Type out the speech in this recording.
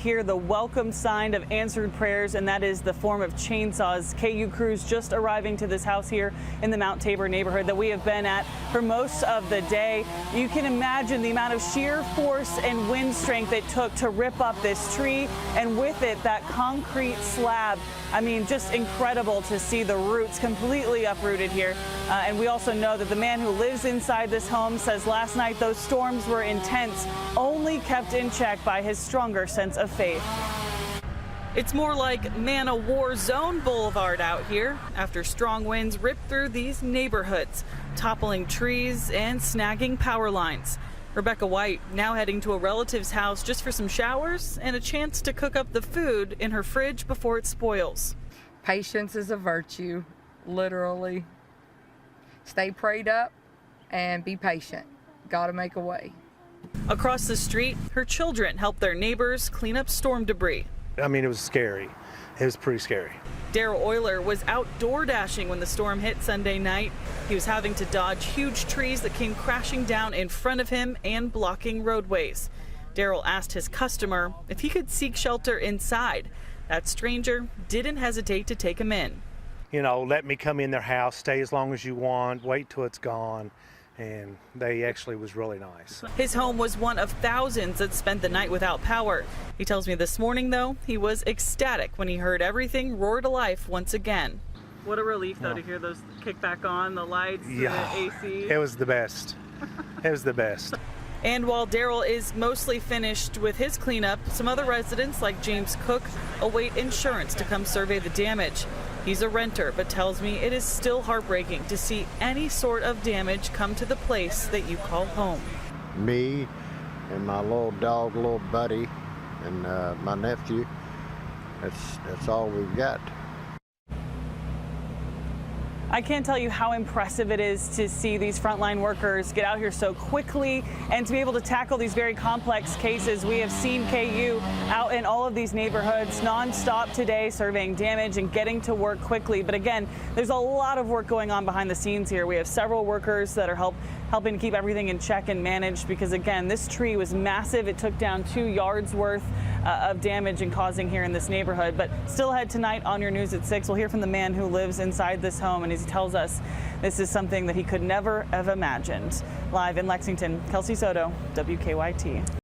hear the welcome sign of answered prayers, and that is the form of chainsaws. KU crews just arriving to this house here in the Mount Tabor neighborhood that we have been at for most of the day. You can imagine the amount of sheer force and wind strength it took to rip up this tree, and with it, that concrete slab. I mean, just incredible to see the roots completely uprooted here. And we also know that the man who lives inside this home says last night those storms were intense, only kept in check by his stronger sense of faith. It's more like man-o'-war zone boulevard out here after strong winds ripped through these neighborhoods, toppling trees and snagging power lines. Rebecca White now heading to a relative's house just for some showers and a chance to cook up the food in her fridge before it spoils. Patience is a virtue, literally. Stay prayed up and be patient. Gotta make a way. Across the street, her children help their neighbors clean up storm debris. I mean, it was scary. It was pretty scary. Daryl Euler was outdoor dashing when the storm hit Sunday night. He was having to dodge huge trees that came crashing down in front of him and blocking roadways. Daryl asked his customer if he could seek shelter inside. That stranger didn't hesitate to take him in. You know, let me come in their house, stay as long as you want, wait till it's gone. And they actually was really nice. His home was one of thousands that spent the night without power. He tells me this morning, though, he was ecstatic when he heard everything roar to life once again. What a relief, though, to hear those kick back on, the lights, the AC. It was the best. It was the best. And while Daryl is mostly finished with his cleanup, some other residents, like James Cook, await insurance to come survey the damage. He's a renter, but tells me it is still heartbreaking to see any sort of damage come to the place that you call home. Me and my little dog, little buddy, and my nephew, that's all we've got. I can't tell you how impressive it is to see these frontline workers get out here so quickly and to be able to tackle these very complex cases. We have seen KU out in all of these neighborhoods nonstop today, surveying damage and getting to work quickly. But again, there's a lot of work going on behind the scenes here. We have several workers that are helping to keep everything in check and managed because, again, this tree was massive. It took down 2 yards worth of damage and causing here in this neighborhood. But still ahead tonight on your news at 6, we'll hear from the man who lives inside this home, and he tells us this is something that he could never have imagined. Live in Lexington, Kelsey Soto, WKYT.